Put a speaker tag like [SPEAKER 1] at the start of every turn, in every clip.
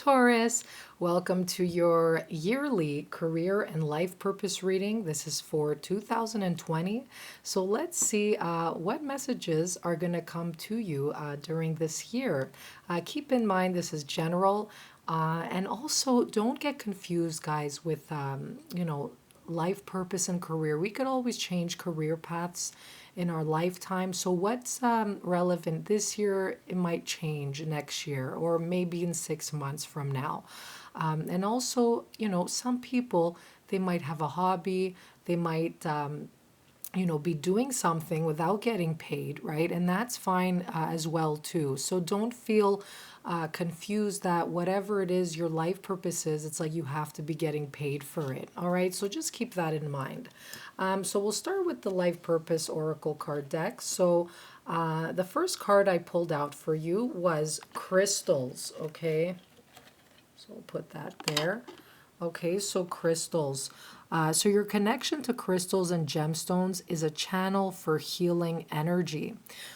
[SPEAKER 1] Taurus. Welcome to your yearly career and life purpose reading. This is for 2020. So let's see what messages are going to come to you during this year. Keep in mind this is general. And also don't get confused, guys, with, life purpose and career. We could always change career paths in our lifetime. So what's relevant this year, it might change next year or maybe in 6 months from now. And also, some people, they might have a hobby, they might be doing something without getting paid, right? And that's fine as well too. So don't feel confused that whatever it is your life purpose is, it's like you have to be getting paid for it. All right, so just keep that in mind. So we'll start with the life purpose oracle card deck. So the first card I pulled out for you was crystals. Okay, so we'll put that there. Okay, so crystals. So your connection to crystals and gemstones is a channel for healing energy.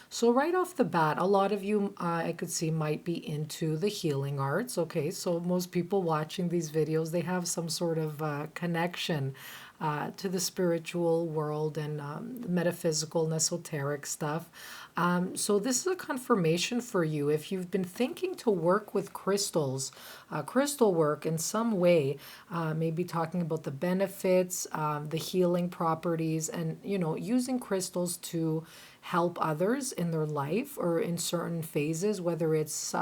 [SPEAKER 1] So right off the bat, a lot of you, I could see, might be into the healing arts. Okay, so most people watching these videos, they have some sort of connection to the spiritual world and metaphysical and esoteric stuff. So this is a confirmation for you. If you've been thinking to work with crystals, crystal work in some way, maybe talking about the benefits, the healing properties, and using crystals to help others in their life or in certain phases, whether it's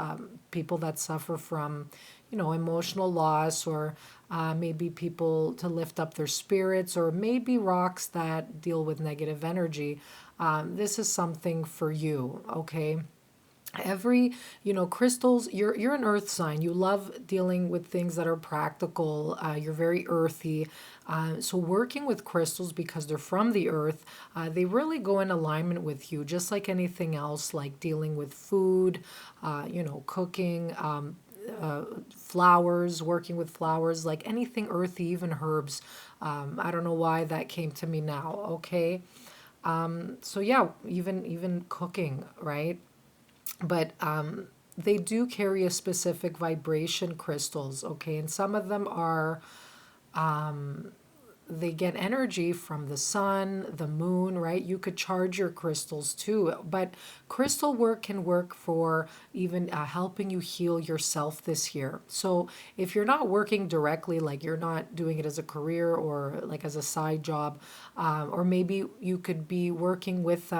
[SPEAKER 1] people that suffer from emotional loss, or maybe people to lift up their spirits, or maybe rocks that deal with negative energy. This is something for you, okay? Crystals, you're an earth sign. You love dealing with things that are practical. You're very earthy. So working with crystals, because they're from the earth, they really go in alignment with you, just like anything else, like dealing with food, cooking, flowers, working with flowers, like anything earthy, even herbs. I don't know why that came to me now, okay? So yeah, even cooking, right? But they do carry a specific vibration, crystals, okay? And some of them are, they get energy from the sun, the moon, right? You could charge your crystals too. But crystal work can work for even helping you heal yourself this year. So if you're not working directly, like you're not doing it as a career or like as a side job, or maybe you could be working with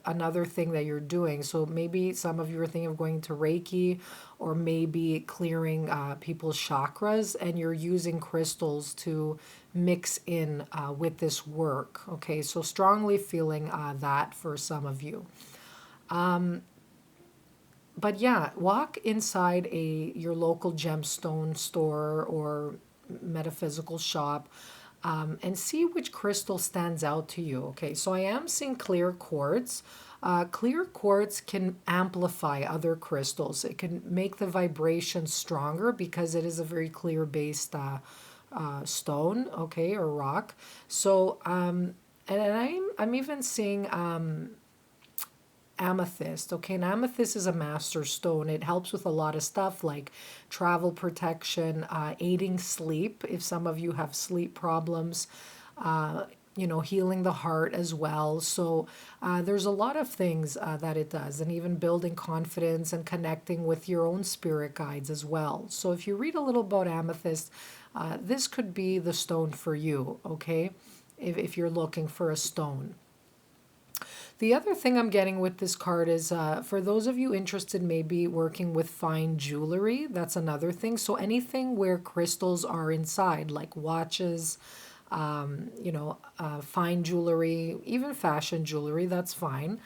[SPEAKER 1] another thing that you're doing. So maybe some of you are thinking of going to Reiki, or maybe clearing people's chakras, and you're using crystals to mix in with this work. Okay, so strongly feeling that for some of you. But yeah, walk inside your local gemstone store or metaphysical shop, and see which crystal stands out to you. Okay, so I am seeing clear quartz. Clear quartz can amplify other crystals. It can make the vibration stronger because it is a very clear based stone, okay, or rock. So, and I'm even seeing amethyst. Okay, and amethyst is a master stone. It helps with a lot of stuff like travel protection, aiding sleep if some of you have sleep problems, healing the heart as well. So there's a lot of things that it does, and even building confidence and connecting with your own spirit guides as well. So if you read a little about amethyst, this could be the stone for you, okay, if you're looking for a stone. The other thing I'm getting with this card is for those of you interested maybe working with fine jewelry, that's another thing. So anything where crystals are inside, like watches, fine jewelry, even fashion jewelry, that's fine.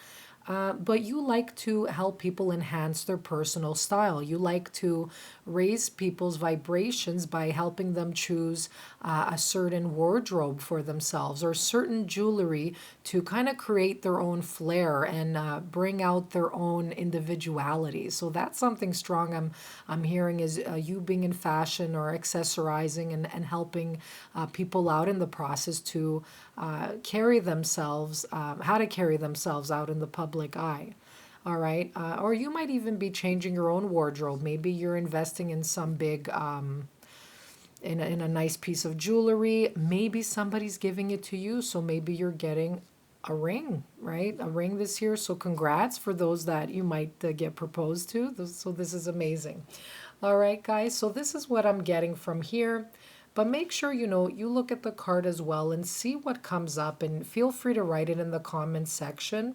[SPEAKER 1] But you like to help people enhance their personal style. You like to raise people's vibrations by helping them choose a certain wardrobe for themselves, or certain jewelry to kind of create their own flair and bring out their own individuality. So that's something strong I'm hearing, is you being in fashion or accessorizing and helping people out in the process to carry themselves, how to carry themselves out in the public eye. All right. Or you might even be changing your own wardrobe. Maybe you're investing in some big, in a nice piece of jewelry. Maybe somebody's giving it to you. So maybe you're getting a ring, right? A ring this year. So congrats for those that you might get proposed to. So this is amazing. All right, guys. So this is what I'm getting from here. But make sure, you look at the card as well and see what comes up, and feel free to write it in the comments section,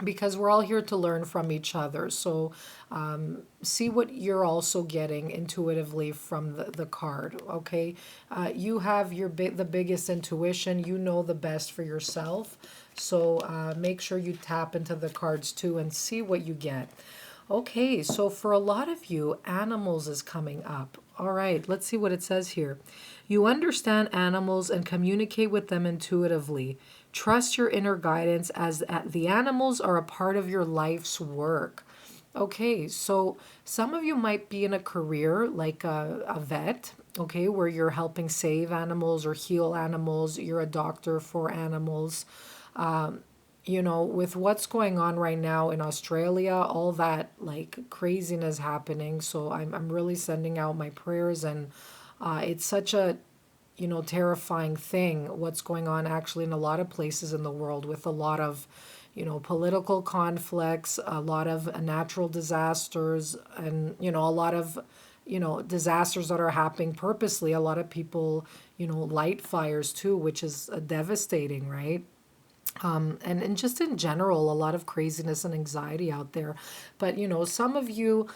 [SPEAKER 1] because we're all here to learn from each other. So see what you're also getting intuitively from the card, okay? You have the biggest intuition. You know the best for yourself. So make sure you tap into the cards too and see what you get. Okay, so for a lot of you, animals is coming up. All right, let's see what it says here. You understand animals and communicate with them intuitively. Trust your inner guidance, as the animals are a part of your life's work. Okay, so some of you might be in a career like a vet, okay, where you're helping save animals or heal animals. You're a doctor for animals. With what's going on right now in Australia, all that like craziness happening. So I'm really sending out my prayers, and it's such a, terrifying thing what's going on actually in a lot of places in the world, with a lot of, political conflicts, a lot of natural disasters, and, a lot of, disasters that are happening purposely. A lot of people, light fires too, which is devastating, right? And just in general, a lot of craziness and anxiety out there. But, some of you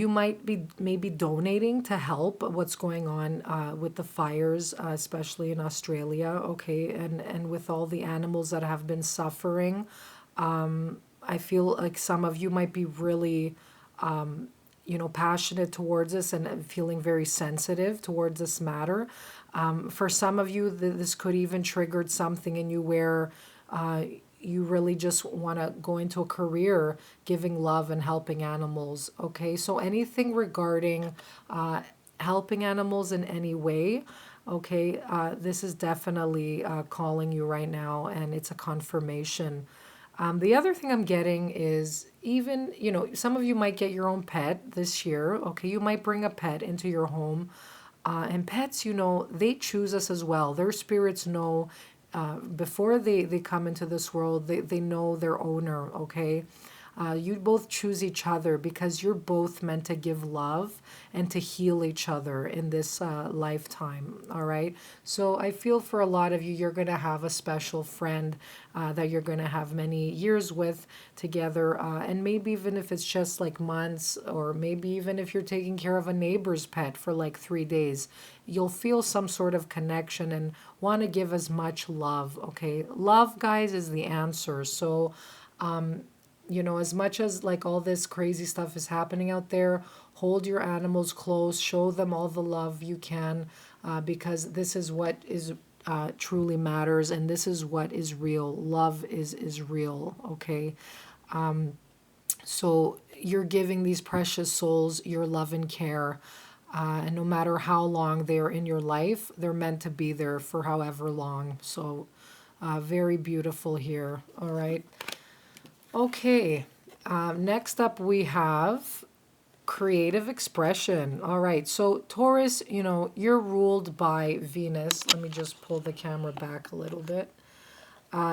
[SPEAKER 1] might be maybe donating to help what's going on with the fires, especially in Australia, okay, and with all the animals that have been suffering. I feel like some of you might be really, passionate towards this, and feeling very sensitive towards this matter. For some of you, this could even triggered something in you where you really just want to go into a career giving love and helping animals. Okay, so anything regarding helping animals in any way. Okay, this is definitely calling you right now, and it's a confirmation. The other thing I'm getting is, even, some of you might get your own pet this year. Okay, you might bring a pet into your home. And pets, they choose us as well. Their spirits know, before they come into this world, they know their owner, okay? You both choose each other because you're both meant to give love and to heal each other in this lifetime, all right? So I feel for a lot of you, you're going to have a special friend that you're going to have many years with together. And maybe even if it's just like months, or maybe even if you're taking care of a neighbor's pet for like 3 days, you'll feel some sort of connection and want to give as much love, okay? Love, guys, is the answer. So, as much as like all this crazy stuff is happening out there, hold your animals close, show them all the love you can, because this is what is truly matters, and this is what is real. Love is real, okay? So you're giving these precious souls your love and care, and no matter how long they're in your life, they're meant to be there for however long. So very beautiful here, all right? Okay, next up we have creative expression. All right, so Taurus, you're ruled by Venus. Let me just pull the camera back a little bit.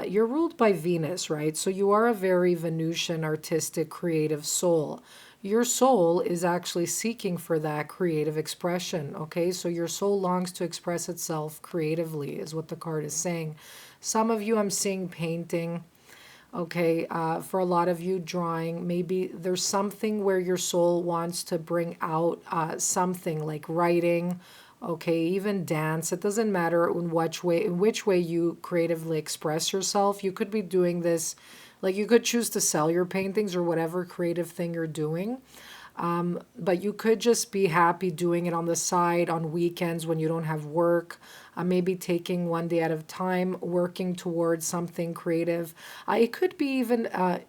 [SPEAKER 1] You're ruled by Venus, right? So you are a very Venusian, artistic, creative soul. Your soul is actually seeking for that creative expression, okay? So your soul longs to express itself creatively, is what the card is saying. Some of you, I'm seeing painting. Okay, for a lot of you, drawing. Maybe there's something where your soul wants to bring out something like writing, okay, even dance. It doesn't matter in which way you creatively express yourself. You could be doing this, like you could choose to sell your paintings or whatever creative thing you're doing. But you could just be happy doing it on the side on weekends when you don't have work. Maybe taking one day at a time, working towards something creative. It could be even,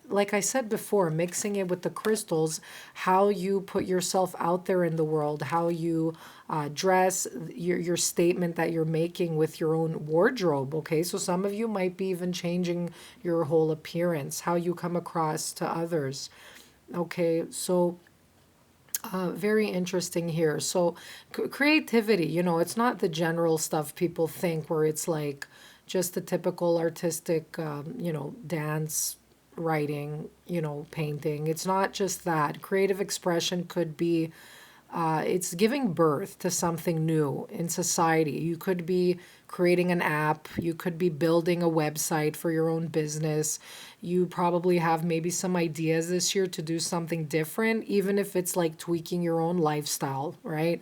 [SPEAKER 1] like I said before, mixing it with the crystals, how you put yourself out there in the world, how you dress, your statement that you're making with your own wardrobe. Okay, so some of you might be even changing your whole appearance, how you come across to others. Okay, so very interesting here. So, creativity, it's not the general stuff people think where it's like just the typical artistic, dance, writing, painting. It's not just that. Creative expression could be it's giving birth to something new in society. You could be creating an app, you could be building a website for your own business. You probably have maybe some ideas this year to do something different, even if it's like tweaking your own lifestyle, right?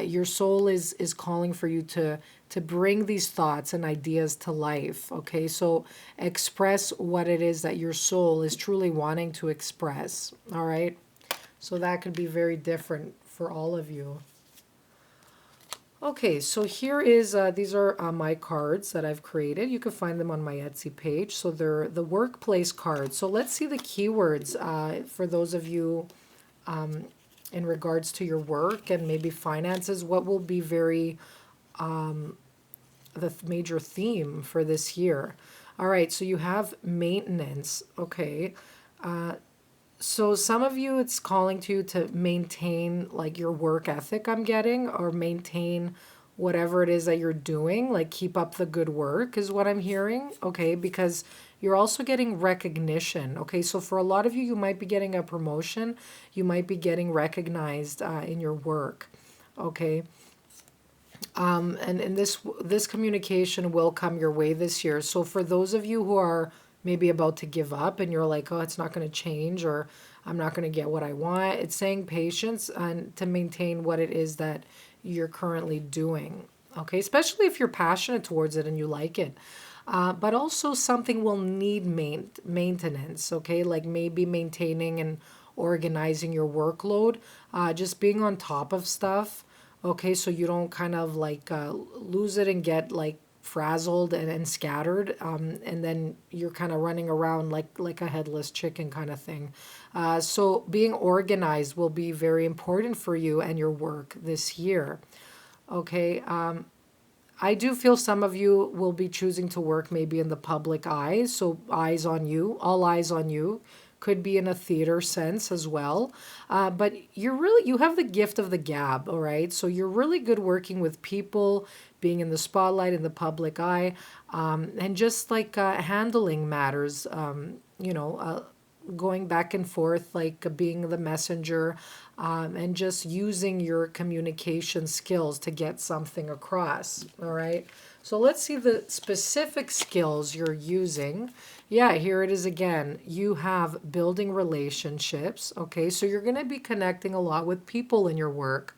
[SPEAKER 1] Your soul is calling for you to bring these thoughts and ideas to life. Okay, so express what it is that your soul is truly wanting to express. All right. So that could be very different for all of you. Okay, so here is, these are my cards that I've created. You can find them on my Etsy page. So they're the workplace cards. So let's see the keywords for those of you in regards to your work and maybe finances. What will be the major theme for this year? All right, so you have maintenance. Okay. So some of you, it's calling to you to maintain like your work ethic, I'm getting, or maintain whatever it is that you're doing, like keep up the good work is what I'm hearing. Okay, because you're also getting recognition. Okay, so for a lot of you, you might be getting a promotion, you might be getting recognized in your work. Okay. And this communication will come your way this year. So for those of you who are maybe about to give up and you're like, oh, it's not going to change, or I'm not going to get what I want, it's saying patience and to maintain what it is that you're currently doing. Okay, especially if you're passionate towards it and you like it. But also something will need maintenance. Okay, like maybe maintaining and organizing your workload, just being on top of stuff. Okay, so you don't kind of like lose it and get like frazzled and scattered, and then you're kind of running around like a headless chicken kind of thing. So being organized will be very important for you and your work this year. Okay, I do feel some of you will be choosing to work maybe in the public eye, so eyes on you, all eyes on you. Could be in a theater sense as well. But you have the gift of the gab, all right? So you're really good working with people, being in the spotlight, in the public eye, and just like handling matters, going back and forth, like being the messenger, and just using your communication skills to get something across. All right. So let's see the specific skills you're using. Yeah, here it is again. You have building relationships. Okay. So you're going to be connecting a lot with people in your work.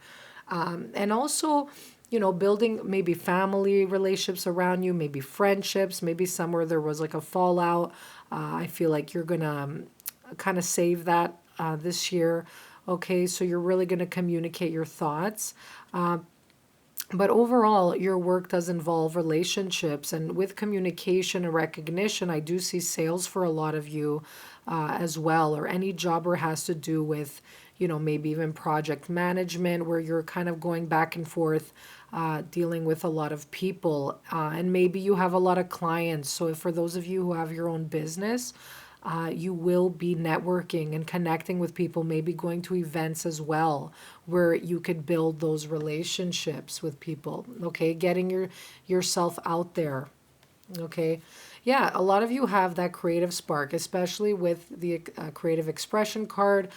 [SPEAKER 1] And also, building maybe family relationships around you, maybe friendships, maybe somewhere there was like a fallout. I feel like you're going to kind of save that this year. Okay, so you're really going to communicate your thoughts. But overall, your work does involve relationships, and with communication and recognition, I do see sales for a lot of you as well, or any job where it has to do with, maybe even project management, where you're kind of going back and forth, dealing with a lot of people, and maybe you have a lot of clients. So for those of you who have your own business, you will be networking and connecting with people, maybe going to events as well, where you could build those relationships with people. Okay, getting yourself out there. Okay, yeah, a lot of you have that creative spark, especially with the creative expression card,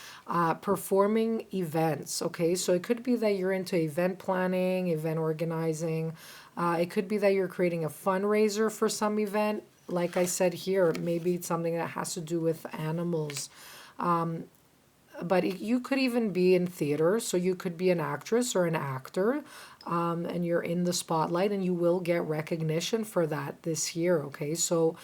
[SPEAKER 1] performing events. Okay, so it could be that you're into event planning, event organizing. It could be that you're creating a fundraiser for some event. Like I said here, maybe it's something that has to do with animals. But you could even be in theater, so you could be an actress or an actor, and you're in the spotlight, and you will get recognition for that this year. Okay, so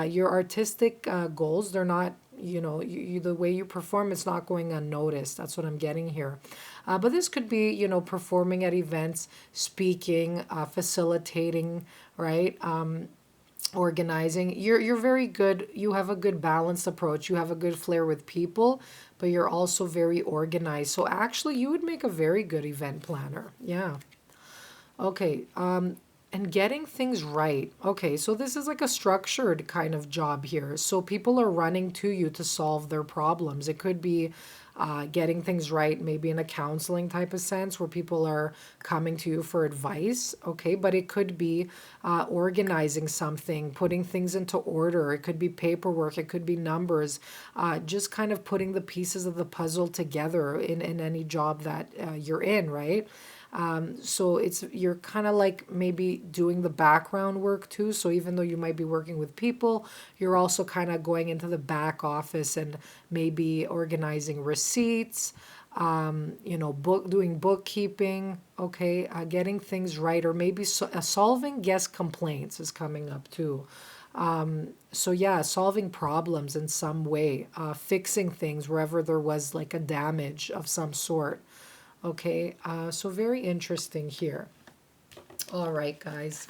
[SPEAKER 1] your artistic goals, they're not the way you perform, it's not going unnoticed. That's what I'm getting here. But this could be, performing at events, speaking, facilitating, right? Organizing. You're very good. You have a good balanced approach. You have a good flair with people, but you're also very organized. So actually, you would make a very good event planner. Yeah. Okay. And getting things right. Okay, so this is like a structured kind of job here. So people are running to you to solve their problems. It could be getting things right, maybe in a counseling type of sense where people are coming to you for advice. Okay, but it could be organizing something, putting things into order. It could be paperwork, it could be numbers, just kind of putting the pieces of the puzzle together in any job that you're in, right? So you're kind of like maybe doing the background work too. So even though you might be working with people, you're also kind of going into the back office and maybe organizing receipts, doing bookkeeping, okay, getting things right, or maybe solving guest complaints is coming up too. So yeah, solving problems in some way, fixing things wherever there was like a damage of some sort. Okay, so very interesting here. All right, guys.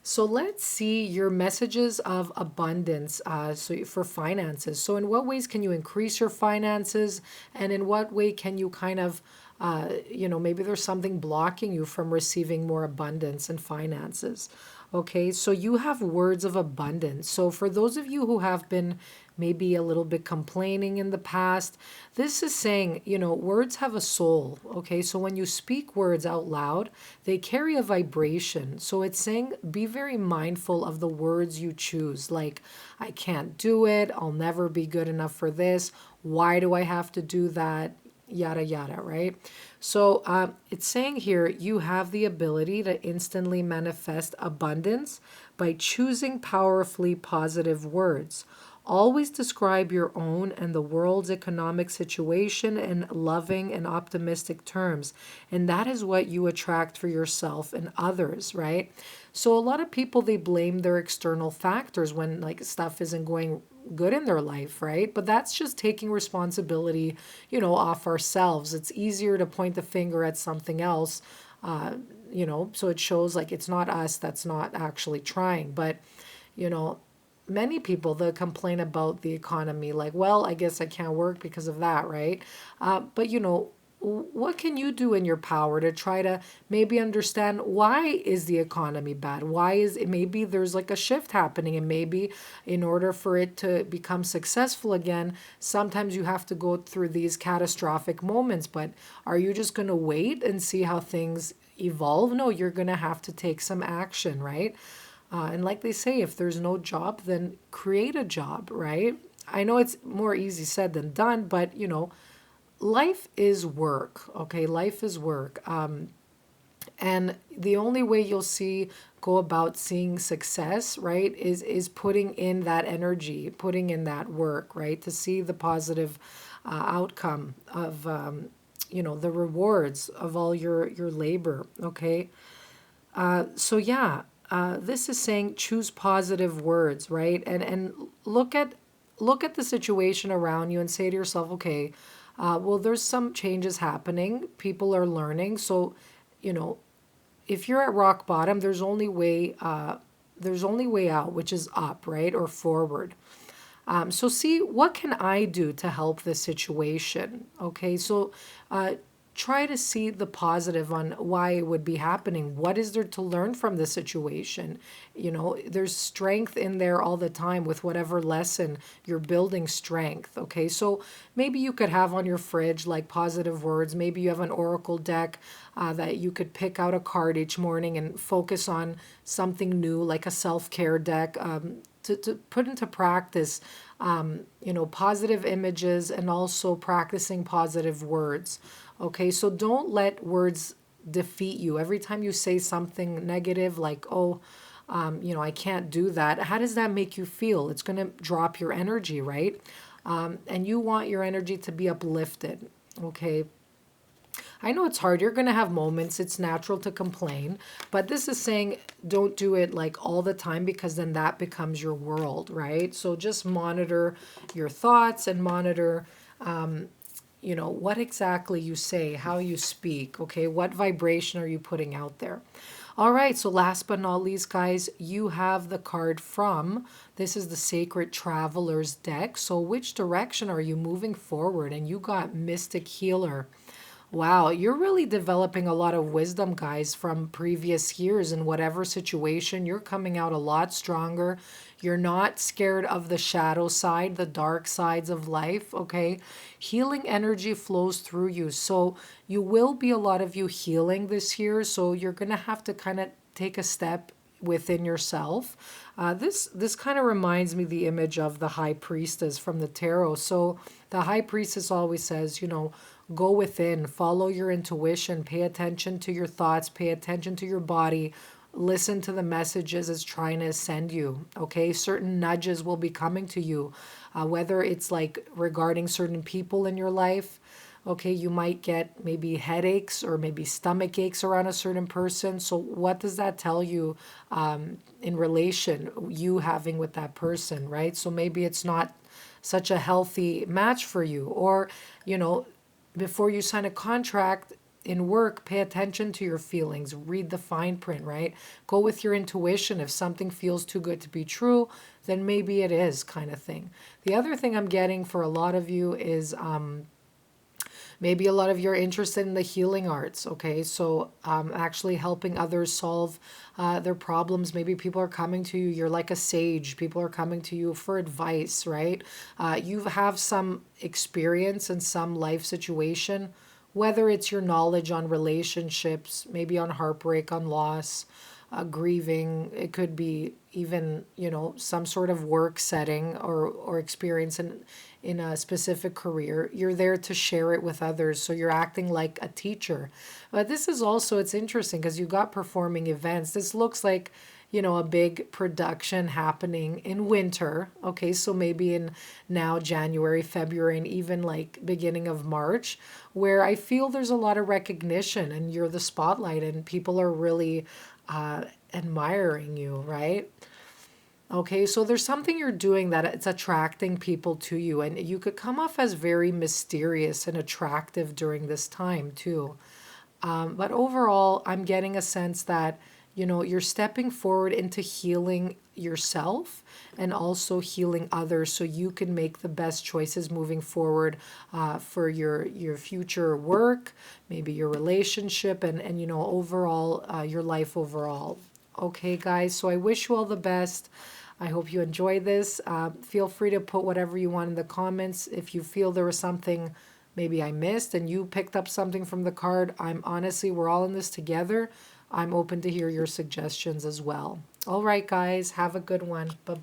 [SPEAKER 1] So let's see your messages of abundance. So for finances. So in what ways can you increase your finances, and in what way can you kind of, maybe there's something blocking you from receiving more abundance and finances. Okay, so you have words of abundance. So for those of you who have been maybe a little bit complaining in the past, this is saying, words have a soul. Okay, so when you speak words out loud, they carry a vibration. So it's saying be very mindful of the words you choose. Like, I can't do it. I'll never be good enough for this. Why do I have to do that? Yada, yada, right? So it's saying here you have the ability to instantly manifest abundance by choosing powerfully positive words. Always describe your own and the world's economic situation in loving and optimistic terms. And that is what you attract for yourself and others, right? So a lot of people, they blame their external factors when like stuff isn't going good in their life, right? But that's just taking responsibility, off ourselves. It's easier to point the finger at something else, so it shows like it's not us that's not actually trying. But, you know, many people that complain about the economy, like, well, I guess I can't work because of that, right? But, what can you do in your power to try to maybe understand why is the economy bad? Why is it? Maybe there's like a shift happening, and maybe in order for it to become successful again, sometimes you have to go through these catastrophic moments. But are you just going to wait and see how things evolve? No, you're going to have to take some action, right? And like they say, if there's no job, then create a job, right? I know it's more easy said than done, but life is work, okay? Life is work. And the only way you'll go about seeing success, right, is putting in that energy, putting in that work, right, to see the positive outcome of, the rewards of all your labor, okay? So yeah, this is saying choose positive words, right? And look at the situation around you and say to yourself, okay, well, there's some changes happening. People are learning. So, if you're at rock bottom, there's only way out, which is up, right, or forward. So see, what can I do to help this situation? Okay, so try to see the positive on why it would be happening. What is there to learn from the situation? There's strength in there all the time with whatever lesson you're building strength. Okay, so maybe you could have on your fridge like positive words. Maybe you have an oracle deck that you could pick out a card each morning and focus on something new, like a self-care deck. To put into practice, positive images and also practicing positive words. Okay, so don't let words defeat you. Every time you say something negative, like, oh, I can't do that, how does that make you feel? It's going to drop your energy, right? And you want your energy to be uplifted, okay? I know it's hard. You're going to have moments. It's natural to complain. But this is saying don't do it like all the time, because then that becomes your world, right? So just monitor your thoughts and monitor, what exactly you say, how you speak, okay? What vibration are you putting out there? All right, so last but not least, guys, you have the card from, this is the Sacred Traveler's deck. So which direction are you moving forward? And you got Mystic Healer. Wow, you're really developing a lot of wisdom, guys, from previous years. In whatever situation, you're coming out a lot stronger. You're not scared of the shadow side, the dark sides of life, okay? Healing energy flows through you. So you will be a lot of you healing this year. So you're going to have to kind of take a step within yourself. This kind of reminds me the image of the High Priestess from the tarot. So the High Priestess always says, go within, follow your intuition, pay attention to your thoughts, pay attention to your body, listen to the messages it's trying to send you, okay? Certain nudges will be coming to you, whether it's like regarding certain people in your life. Okay, you might get maybe headaches or maybe stomach aches around a certain person. So what does that tell you in relation, you having with that person, right? So maybe it's not such a healthy match for you. Or, before you sign a contract in work, pay attention to your feelings, read the fine print, right? Go with your intuition. If something feels too good to be true, then maybe it is, kind of thing. The other thing I'm getting for a lot of you is maybe a lot of you are interested in the healing arts, okay? So actually helping others solve their problems. Maybe people are coming to you. You're like a sage. People are coming to you for advice, right? You have some experience in some life situation, whether it's your knowledge on relationships, maybe on heartbreak, on loss, grieving. It could be even, some sort of work setting or experience in a specific career. You're there to share it with others. So you're acting like a teacher. But this is also, it's interesting because you got performing events. This looks like, a big production happening in winter. Okay, so maybe in now January, February, and even like beginning of March, where I feel there's a lot of recognition and you're the spotlight and people are really admiring you, right? Okay, so there's something you're doing that it's attracting people to you, and you could come off as very mysterious and attractive during this time too. But overall, I'm getting a sense that, you're stepping forward into healing yourself and also healing others so you can make the best choices moving forward for your future work, maybe your relationship, and overall, your life overall. Okay, guys, so I wish you all the best. I hope you enjoy this. Feel free to put whatever you want in the comments. If you feel there was something maybe I missed and you picked up something from the card, we're all in this together. I'm open to hear your suggestions as well. All right, guys, have a good one. Bye-bye.